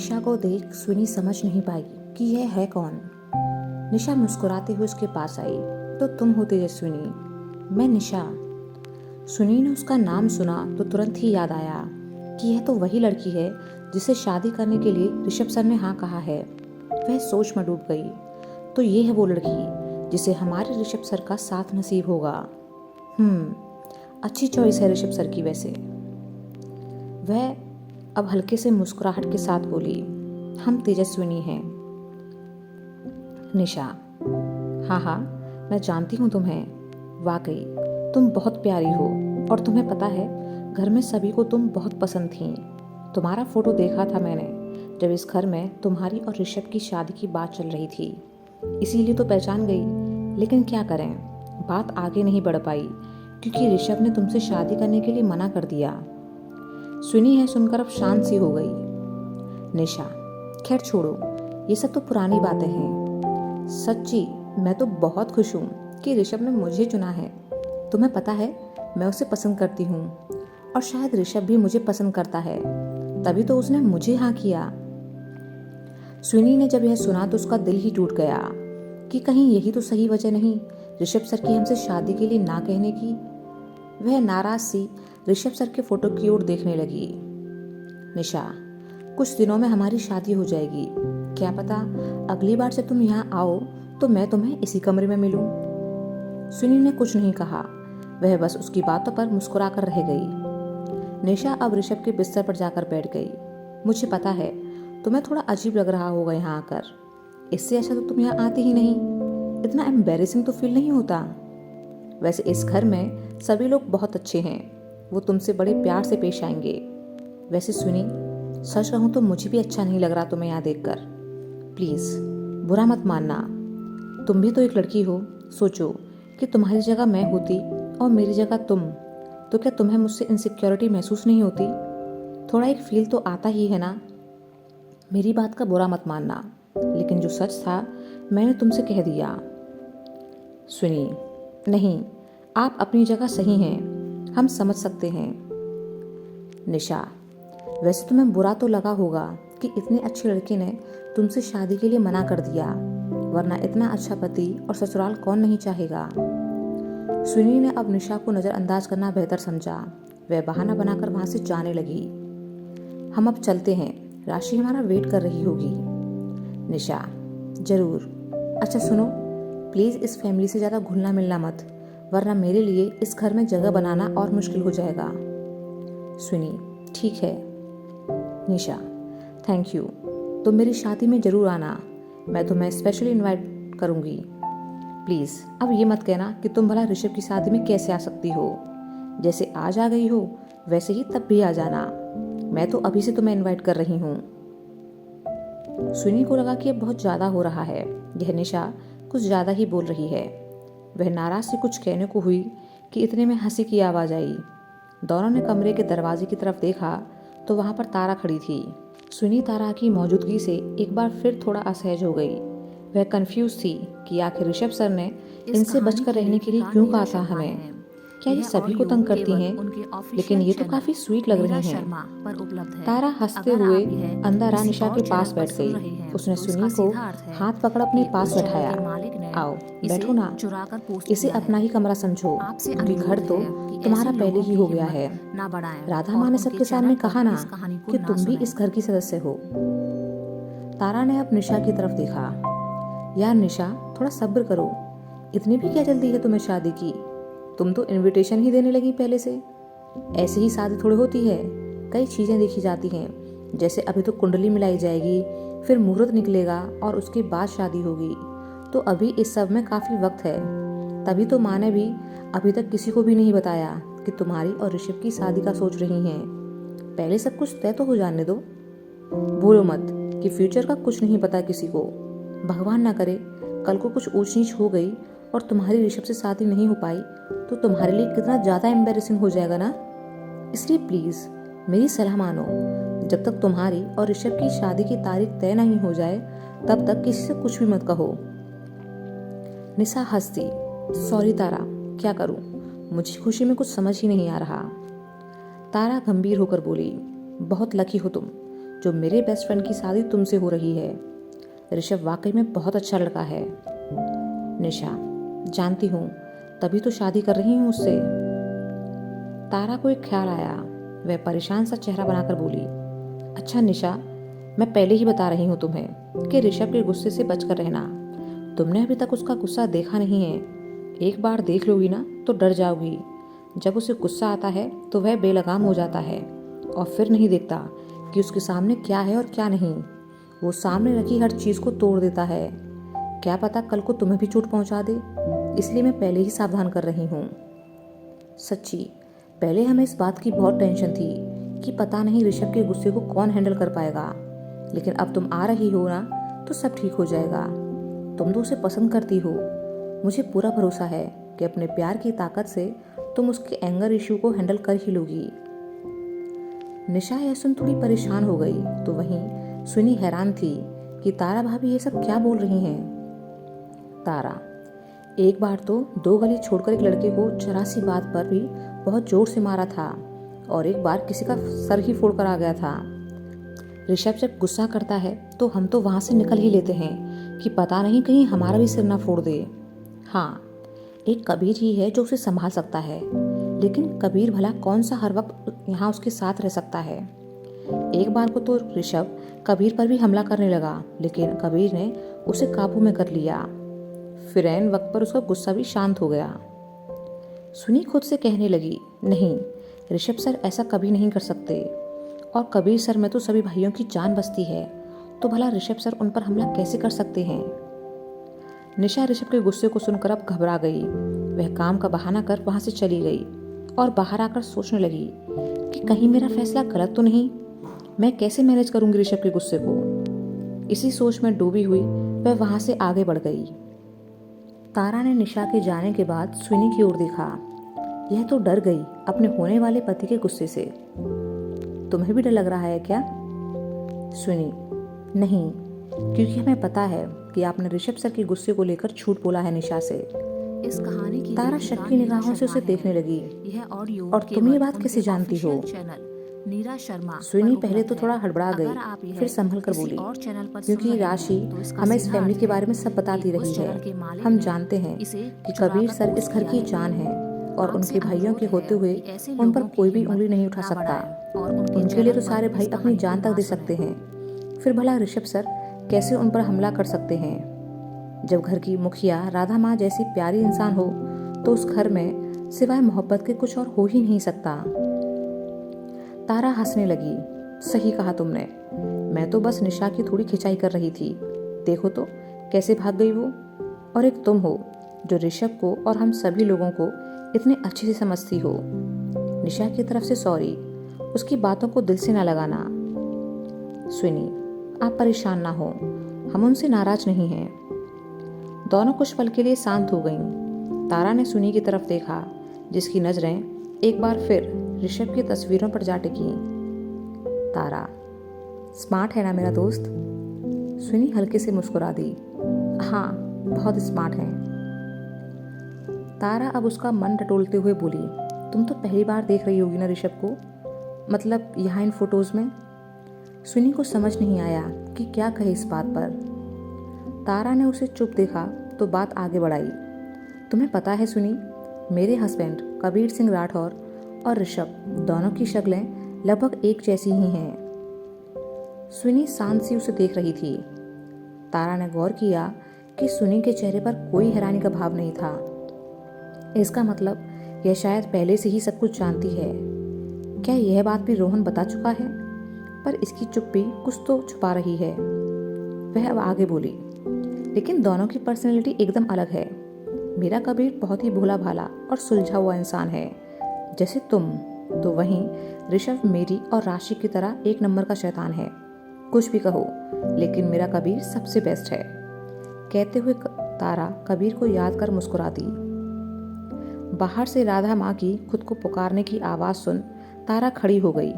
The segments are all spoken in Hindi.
निशा को देख सुनी समझ नहीं पाई कि यह है कौन। निशा मुस्कुराते हुए उसके पास आई। तो तुम हो तेजस्विनी? मैं निशा। सुनी ने उसका नाम सुना तो तुरंत ही याद आया कि यह तो वही लड़की है जिसे शादी करने के लिए ऋषभ सर ने हाँ कहा है। वह सोच में डूब गई। तो ये है वो लड़की जिसे हमारे ऋषभ सर का साथ नसीब होगा। अच्छी चॉइस है ऋषभ सर की वैसे। वह अब हल्के से मुस्कुराहट के साथ बोली, हम तेजस्विनी हैं। निशा, हाँ, मैं जानती हूँ तुम्हें। वाकई तुम बहुत प्यारी हो और तुम्हें पता है घर में सभी को तुम बहुत पसंद थी। तुम्हारा फोटो देखा था मैंने जब इस घर में तुम्हारी और ऋषभ की शादी की बात चल रही थी, इसीलिए तो पहचान गई। लेकिन क्या करें, बात आगे नहीं बढ़ पाई क्योंकि ऋषभ ने तुमसे शादी करने के लिए मना कर दिया। सुनी है सुनकर अब शांत सी हो गई। निशा, खैर छोड़ो, ये सब तो पुरानी बातें हैं। सच्ची मैं तो बहुत खुश हूँ कि ऋषभ ने मुझे चुना है। तुम्हें पता है मैं उसे पसंद करती हूँ और शायद ऋषभ भी मुझे पसंद करता है, तभी तो उसने मुझे हाँ किया। सुनी ने जब यह सुना तो उसका दिल ही टूट गया कि कहीं यही तो सही वजह नहीं ऋषभ सर की हमसे शादी के लिए ना कहने की। वह नाराज सी ऋषभ सर के फोटो की ओर देखने लगी। निशा, कुछ दिनों में हमारी शादी हो जाएगी। क्या पता अगली बार जब तुम यहाँ आओ तो मैं तुम्हें इसी कमरे में मिलूं। सुनी ने कुछ नहीं कहा, वह बस उसकी बातों पर मुस्कुरा कर रह गई। निशा अब ऋषभ के बिस्तर पर जाकर बैठ गई। मुझे पता है तुम्हें थोड़ा अजीब लग रहा होगा यहाँ आकर, इससे अच्छा तो तुम यहाँ आती ही नहीं। इतना एम्बेरेसिंग तो फील नहीं होता। वैसे इस घर में सभी लोग बहुत अच्छे हैं, वो तुमसे बड़े प्यार से पेश आएंगे। वैसे सुनी, सच कहूँ तो मुझे भी अच्छा नहीं लग रहा तुम्हें यहाँ देखकर। प्लीज़ बुरा मत मानना, तुम भी तो एक लड़की हो। सोचो कि तुम्हारी जगह मैं होती और मेरी जगह तुम, तो क्या तुम्हें मुझसे इनसिक्योरिटी महसूस नहीं होती? थोड़ा एक फील तो आता ही है ना। मेरी बात का बुरा मत मानना, लेकिन जो सच था मैंने तुमसे कह दिया। सुनी, नहीं, आप अपनी जगह सही हैं, हम समझ सकते हैं। निशा, वैसे तुम्हें बुरा तो लगा होगा कि इतने अच्छे लड़के ने तुमसे शादी के लिए मना कर दिया, वरना इतना अच्छा पति और ससुराल कौन नहीं चाहेगा। सुनी ने अब निशा को नज़रअंदाज करना बेहतर समझा। वह बहाना बनाकर वहां से जाने लगी। हम अब चलते हैं, राशि हमारा वेट कर रही होगी। निशा, जरूर। अच्छा सुनो, प्लीज़ इस फैमिली से ज़्यादा घुलना मिलना मत, वरना मेरे लिए इस घर में जगह बनाना और मुश्किल हो जाएगा। सुनी, ठीक है। निशा, थैंक यू। तुम मेरी शादी में ज़रूर आना, मैं तुम्हें स्पेशली इनवाइट करूँगी। प्लीज़ अब ये मत कहना कि तुम भला ऋषभ की शादी में कैसे आ सकती हो। जैसे आज आ गई हो वैसे ही तब भी आ जाना, मैं तो अभी से तुम्हें इनवाइट कर रही हूँ। सुनी को लगा कि अब बहुत ज़्यादा हो रहा है, यह निशा कुछ ज़्यादा ही बोल रही है। वह नाराज से कुछ कहने को हुई कि इतने में हंसी की आवाज़ आई। दोनों ने कमरे के दरवाजे की तरफ देखा तो वहाँ पर तारा खड़ी थी। सुनी तारा की मौजूदगी से एक बार फिर थोड़ा असहज हो गई। वह कंफ्यूज थी कि आखिर ऋषभ सर ने इनसे बचकर रहने के लिए क्यों कहा था हमें। क्या ये सभी को तंग करती हैं? लेकिन ये तो काफी स्वीट लग रही हैं। तारा हंसते हुए अंदर आ निशा के पास बैठ गई। उसने सुनी को हाथ पकड़ अपने पास बैठाया। आओ बैठो ना, इसे अपना ही कमरा समझो क्योंकि घर तो तुम्हारा पहले ही हो गया है। राधा माँ ने सबके सामने कहा ना कि तुम भी इस घर की सदस्य हो। तारा ने अब निशा की तरफ देखा। यार निशा, थोड़ा सब्र करो, इतनी भी क्या जल्दी है तुम्हें शादी की? तुम तो इनविटेशन ही देने लगी पहले से। ऐसे ही शादी थोड़ी होती है, कई चीजें देखी जाती हैं। जैसे अभी तो कुंडली मिलाई जाएगी, फिर मुहूर्त निकलेगा और उसके बाद शादी होगी, तो अभी इस सब में काफी वक्त है। तभी तो माँ ने भी अभी तक किसी को भी नहीं बताया कि तुम्हारी और ऋषभ की शादी का सोच रही हैं। पहले सब कुछ तय तो हो जाने दो। भूलो मत कि फ्यूचर का कुछ नहीं पता किसी को। भगवान ना करे कल को कुछ ऊंच नीच हो गई और तुम्हारी ऋषभ से शादी नहीं हो पाई तो तुम्हारे लिए कितना ज़्यादा एम्बेरेसिंग हो जाएगा ना। इसलिए प्लीज़ मेरी सलाह मानो, जब तक तुम्हारी और ऋषभ की शादी की तारीख तय नहीं हो जाए तब तक किसी से कुछ भी मत कहो। निशा हंसती, सॉरी तारा, क्या करूं, मुझे खुशी में कुछ समझ ही नहीं आ रहा। तारा गंभीर होकर बोली, बहुत लकी हो तुम, जो मेरे बेस्ट फ्रेंड की शादी तुमसे हो रही है। ऋषभ वाकई में बहुत अच्छा लड़का है। निशा, जानती हूँ, तभी तो शादी कर रही हूँ उससे। तारा को एक ख्याल आया। वह परेशान सा चेहरा बनाकर बोली, अच्छा निशा, मैं पहले ही बता रही हूँ तुम्हें कि ऋषभ के गुस्से से बचकर रहना। तुमने अभी तक उसका गुस्सा देखा नहीं है। एक बार देख लोगी ना तो डर जाओगी। जब उसे गुस्सा आता है तो वह बेलगाम हो जाता है और फिर नहीं देखता कि उसके सामने क्या है और क्या नहीं। वो सामने रखी हर चीज़ को तोड़ देता है। क्या पता कल को तुम्हें भी चोट पहुंचा दे, इसलिए मैं पहले ही सावधान कर रही हूँ। सच्ची, पहले हमें इस बात की बहुत टेंशन थी कि पता नहीं ऋषभ के गुस्से को कौन हैंडल कर पाएगा, लेकिन अब तुम आ रही हो ना तो सब ठीक हो जाएगा। तुम तो उसे पसंद करती हो। मुझे पूरा भरोसा है कि अपने प्यार की ताकत से तुम उसके एंगर इश्यू को हैंडल कर ही लोगी। निशा यह सुन थोड़ी परेशान हो गई तो वहीं सुनी हैरान थी कि तारा भाभी ये सब क्या बोल रही हैं। तारा, एक बार तो 2 गली छोड़कर एक लड़के को जरा सी बात पर भी बहुत जोर से मारा था और एक बार किसी का सर ही फोड़ कर आ गया था। ऋषभ जब गुस्सा करता है तो हम तो वहां से निकल ही लेते हैं कि पता नहीं कहीं हमारा भी सिर ना फोड़ दे। हाँ, एक कबीर ही है जो उसे संभाल सकता है, लेकिन कबीर भला कौन सा हर वक्त यहाँ उसके साथ रह सकता है। एक बार को तो ऋषभ कबीर पर भी हमला करने लगा, लेकिन कबीर ने उसे काबू में कर लिया। फिर ऐन वक्त पर उसका गुस्सा भी शांत हो गया। सुनी खुद से कहने लगी, नहीं, ऋषभ सर ऐसा कभी नहीं कर सकते, और कबीर सर में तो सभी भाइयों की जान बसती है, तो भला ऋषभ सर उन पर हमला कैसे कर सकते हैं। निशा ऋषभ के गुस्से को सुनकर अब घबरा गई। वह काम का बहाना कर वहां से चली गई और बाहर आकर सोचने लगी कि कहीं मेरा फैसला गलत तो नहीं। मैं कैसे मैनेज करूंगी ऋषभ के गुस्से को। इसी सोच में डूबी हुई वह वहां से आगे बढ़ गई। तारा ने निशा के जाने के बाद स्विनी की ओर देखा। यह तो डर गई अपने होने वाले पति के गुस्से से। तुम्हें भी डर लग रहा है क्या? स्विनी, नहीं, क्योंकि हमें पता है कि आपने ऋषभ सर के गुस्से को लेकर झूठ बोला है निशा से। इस कहानी की तारा शक की निगाहों से उसे देखने लगी। यह ऑडियो और तुम ये बात कैसे जानती हो? नीरा शर्मा स्विनी पहले तो थोड़ा हड़बड़ा गई, फिर संभल कर बोली, क्योंकि राशि हमें इस फैमिली के बारे में सब बताती रही है। हम जानते हैं कि कबीर सर इस घर की जान है और उनके भाइयों के होते हुए उन पर कोई भी उंगली नहीं उठा सकता। उनके लिए तो सारे भाई अपनी जान तक दे सकते हैं। फिर भला ऋषभ सर कैसे उन पर हमला कर सकते हैं? जब घर की मुखिया राधा माँ जैसी प्यारी इंसान हो तो उस घर में सिवाय मोहब्बत के कुछ और हो ही नहीं सकता। तारा हंसने लगी। सही कहा तुमने, मैं तो बस निशा की थोड़ी खिंचाई कर रही थी। देखो तो कैसे भाग गई वो। और एक तुम हो जो ऋषभ को और हम सभी लोगों को इतने अच्छे से समझती हो। निशा की तरफ से सॉरी, उसकी बातों को दिल से ना लगाना। स्विनी, आप परेशान ना हो, हम उनसे नाराज नहीं हैं। दोनों कुछ पल के लिए शांत हो गईं। तारा ने सुनी की तरफ देखा, जिसकी नजरें एक बार फिर ऋषभ की तस्वीरों पर जा टिकी। तारा, स्मार्ट है ना मेरा दोस्त? सुनी हल्के से मुस्कुरा दी। हाँ, बहुत स्मार्ट है। तारा अब उसका मन टटोलते हुए बोली, तुम तो पहली बार देख रही होगी ना ऋषभ को, मतलब यहाँ इन फोटोज में। सुनी को समझ नहीं आया कि क्या कहे इस बात पर। तारा ने उसे चुप देखा तो बात आगे बढ़ाई। तुम्हें पता है सुनी, मेरे हस्बैंड कबीर सिंह राठौर और ऋषभ दोनों की शक्लें लगभग एक जैसी ही हैं। सुनी शांत सी उसे देख रही थी। तारा ने गौर किया कि सुनी के चेहरे पर कोई हैरानी का भाव नहीं था। इसका मतलब यह शायद पहले से ही सब कुछ जानती है। क्या यह बात भी रोहन बता चुका है? पर इसकी चुप्पी कुछ तो छुपा रही है। वह अब आगे बोली, लेकिन दोनों की पर्सनैलिटी एकदम अलग है। मेरा कबीर बहुत ही भोला भाला और सुलझा हुआ इंसान है जैसे तुम, तो वहीं ऋषभ मेरी और राशि की तरह एक नंबर का शैतान है। कुछ भी कहो, लेकिन मेरा कबीर सबसे बेस्ट है। कहते हुए तारा कबीर को याद कर मुस्कुरा दी। बाहर से राधा माँ की खुद को पुकारने की आवाज़ सुन तारा खड़ी हो गई।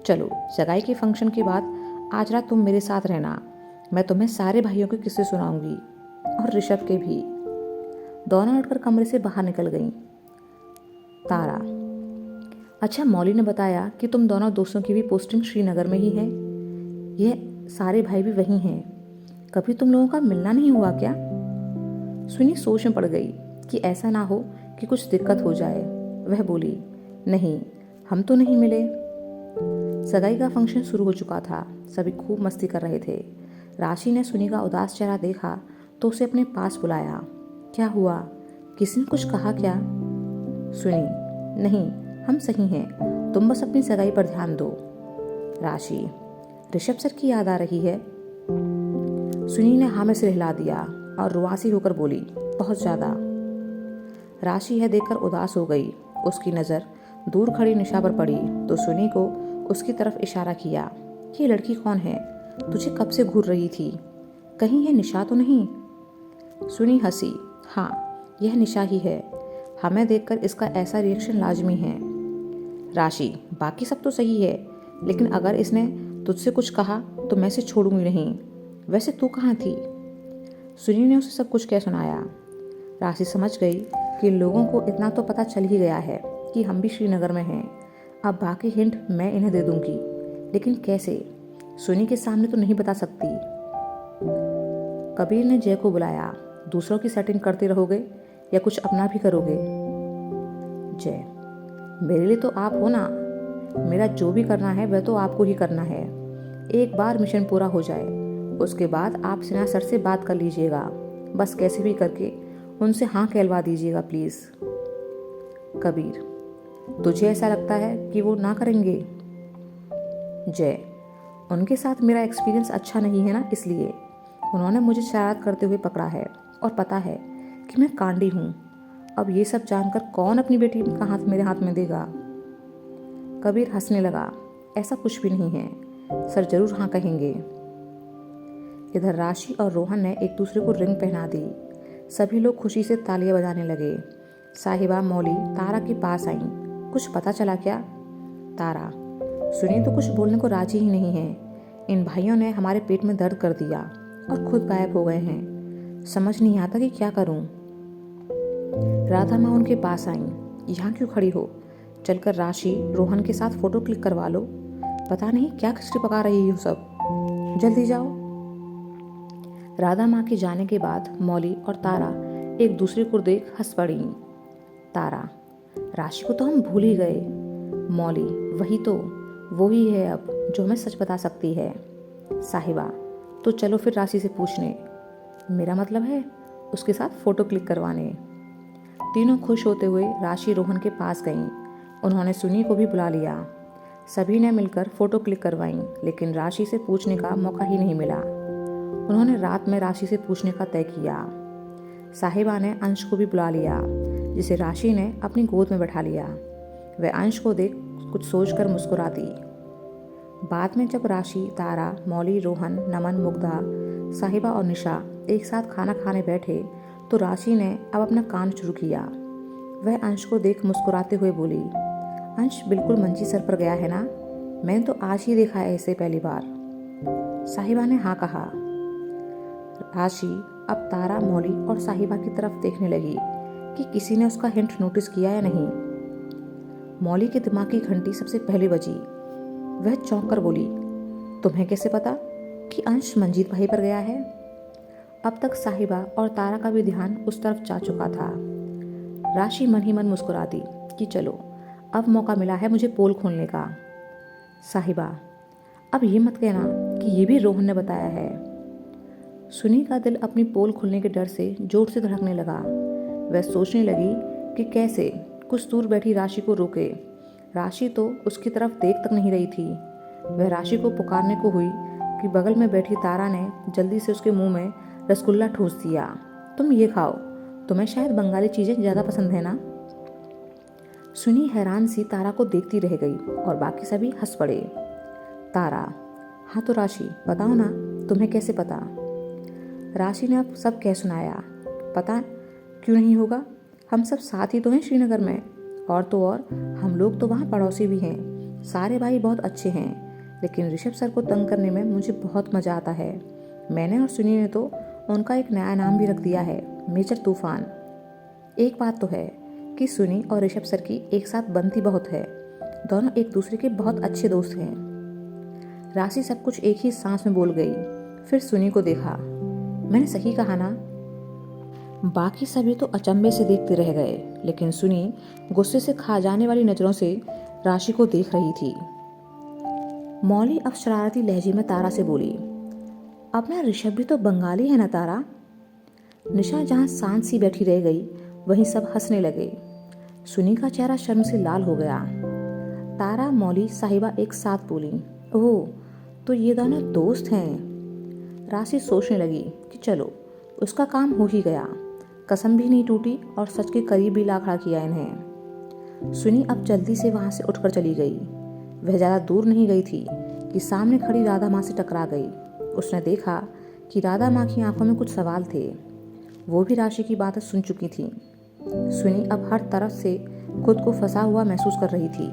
चलो, सगाई के फंक्शन के बाद आज रात तुम मेरे साथ रहना। मैं तुम्हें सारे भाइयों के किस्से सुनाऊंगी और ऋषभ के भी। दोनों उठकर कमरे से बाहर निकल गईं। तारा, अच्छा, मौली ने बताया कि तुम दोनों दोस्तों की भी पोस्टिंग श्रीनगर में ही है। यह सारे भाई भी वही हैं। कभी तुम लोगों का मिलना नहीं हुआ क्या? सुनी सोच में पड़ गई कि ऐसा ना हो कि कुछ दिक्कत हो जाए। वह बोली, नहीं, हम तो नहीं मिले। सगाई का फंक्शन शुरू हो चुका था। सभी खूब मस्ती कर रहे थे। राशि ने सुनी का उदास चेहरा देखा तो उसे अपने पास बुलाया। क्या हुआ? किसी ने कुछ कहा क्या? सुनी, नहीं, हम सही हैं, तुम बस अपनी सगाई पर ध्यान दो। राशि, ऋषभ सर की याद आ रही है? सुनी ने हाँ में सिर हिला दिया और रुआसी होकर बोली, बहुत ज़्यादा। राशि यह देखकर उदास हो गई। उसकी नज़र दूर खड़ी निशा पर पड़ी तो सुनी को उसकी तरफ इशारा किया। ये लड़की कौन है? तुझे कब से घूर रही थी? कहीं यह निशा तो नहीं? सुनी हंसी। हाँ, यह निशा ही है। हमें देखकर इसका ऐसा रिएक्शन लाजमी है। राशि, बाकी सब तो सही है, लेकिन अगर इसने तुझसे कुछ कहा तो मैं इसे छोड़ूंगी नहीं। वैसे तू कहाँ थी? सुनी ने उसे सब कुछ कह सुनाया। राशि समझ गई कि लोगों को इतना तो पता चल ही गया है कि हम भी श्रीनगर में हैं। अब बाकी हिंट मैं इन्हें दे दूंगी, लेकिन कैसे? सुनी के सामने तो नहीं बता सकती। कबीर ने जय को बुलाया। दूसरों की सेटिंग करते रहोगे या कुछ अपना भी करोगे? जय, मेरे लिए तो आप हो ना। मेरा जो भी करना है वह तो आपको ही करना है। एक बार मिशन पूरा हो जाए उसके बाद आप सिन्हा सर से बात कर लीजिएगा। बस कैसे भी करके उनसे हाँ कहलवा दीजिएगा प्लीज़। कबीर, तुझे ऐसा लगता है कि वो ना करेंगे? जय, उनके साथ मेरा एक्सपीरियंस अच्छा नहीं है ना, इसलिए उन्होंने मुझे शरारत करते हुए पकड़ा है और पता है कि मैं कांडी हूँ। अब ये सब जानकर कौन अपनी बेटी का हाथ मेरे हाथ में देगा? कबीर हंसने लगा। ऐसा कुछ भी नहीं है, सर जरूर हाँ कहेंगे। इधर राशि और रोहन ने एक दूसरे को रिंग पहना दी। सभी लोग खुशी से तालियां बजाने लगे। साहिबा मौली तारा के पास आई। कुछ पता चला क्या? तारा, सुनी तो कुछ बोलने को राजी ही नहीं है। इन भाइयों ने हमारे पेट में दर्द कर दिया और खुद गायब हो गए हैं। समझ नहीं आता कि क्या करूं। राधा माँ उनके पास आई। यहाँ क्यों खड़ी हो? चलकर राशि रोहन के साथ फोटो क्लिक करवा लो। पता नहीं क्या खिचड़ी पका रही हो सब, जल्दी जाओ। राधा माँ के जाने के बाद मौली और तारा एक दूसरे को देख हंस पड़ी। तारा, राशि को तो हम भूल ही गए। मौली, वही तो, वो ही है अब जो हमें सच बता सकती है। साहिबा, तो चलो फिर राशि से पूछने, मेरा मतलब है उसके साथ फोटो क्लिक करवाने। तीनों खुश होते हुए राशि रोहन के पास गईं। उन्होंने सुनी को भी बुला लिया। सभी ने मिलकर फोटो क्लिक करवाई, लेकिन राशि से पूछने का मौका ही नहीं मिला। उन्होंने रात में राशि से पूछने का तय किया। साहिबा ने अंश को भी बुला लिया, जिसे राशि ने अपनी गोद में बैठा लिया। वह अंश को देख कुछ सोचकर मुस्कुरा दी। बाद में जब राशि, तारा, मौली, रोहन, नमन, मुग्धा, साहिबा और निशा एक साथ खाना खाने बैठे तो राशि ने अब अपना काम शुरू किया। वह अंश को देख मुस्कुराते हुए बोली, अंश बिल्कुल मंजी सर पर गया है ना? मैंने तो आज ही देखा है इसे पहली बार। साहिबा ने हाँ कहा। राशि अब तारा, मौली और साहिबा की तरफ देखने लगी कि किसी ने उसका हिंट नोटिस किया या नहीं। मौली के दिमाग की घंटी सबसे पहले बजी। वह चौंक कर बोली, तुम्हें कैसे पता कि अंश मंजीत भाई पर गया है? अब तक साहिबा और तारा का भी ध्यान उस तरफ जा चुका था। राशि मन ही मन मुस्कुरा दी कि चलो अब मौका मिला है मुझे पोल खोलने का। साहिबा, अब ये मत कहना कि ये भी रोहन ने बताया है। सुनी का दिल अपनी पोल खुलने के डर से जोर से धड़कने लगा। वह सोचने लगी कि कैसे कुछ दूर बैठी राशि को रोके। राशि तो उसकी तरफ देख तक नहीं रही थी। वह राशि को पुकारने को हुई कि बगल में बैठी तारा ने जल्दी से उसके मुंह में रसगुल्ला ठूस दिया। तुम ये खाओ, तुम्हें शायद बंगाली चीज़ें ज़्यादा पसंद है ना? सुनी हैरान सी तारा को देखती रह गई और बाकी सभी हंस पड़े। तारा, हाँ तो राशि बताओ ना, तुम्हें कैसे पता? राशि ने अब सब कह सुनाया। पता क्यों नहीं होगा, हम सब साथ ही तो हैं श्रीनगर में, और तो और हम लोग तो वहाँ पड़ोसी भी हैं। सारे भाई बहुत अच्छे हैं, लेकिन ऋषभ सर को तंग करने में मुझे बहुत मज़ा आता है। मैंने और सुनी ने तो उनका एक नया नाम भी रख दिया है, मेजर तूफान। एक बात तो है कि सुनी और ऋषभ सर की एक साथ बनती बहुत है। दोनों एक दूसरे के बहुत अच्छे दोस्त हैं। राशि सब कुछ एक ही सांस में बोल गई। फिर सुनी को देखा। मैंने सही कहा ना? बाकी सभी तो अचंभे से देखते रह गए, लेकिन सुनी गुस्से से खा जाने वाली नजरों से राशि को देख रही थी। मौली अब शरारती लहजे में तारा से बोली, अपना ऋषभ भी तो बंगाली है ना तारा? निशा जहाँ शांत सी बैठी रह गई, वहीं सब हंसने लगे। सुनी का चेहरा शर्म से लाल हो गया। तारा, मौली, साहिबा एक साथ बोली, ओह, तो ये दोनों दोस्त हैं। राशि सोचने लगी कि चलो, उसका काम हो ही गया। कसम भी नहीं टूटी और सच के करीब भी ला खड़ा किया इन्हें। सुनी अब जल्दी से वहाँ से उठकर चली गई। वह ज़्यादा दूर नहीं गई थी कि सामने खड़ी राधा माँ से टकरा गई। उसने देखा कि राधा माँ की आंखों में कुछ सवाल थे। वो भी राशि की बातें सुन चुकी थी। सुनी अब हर तरफ से खुद को फंसा हुआ महसूस कर रही थी।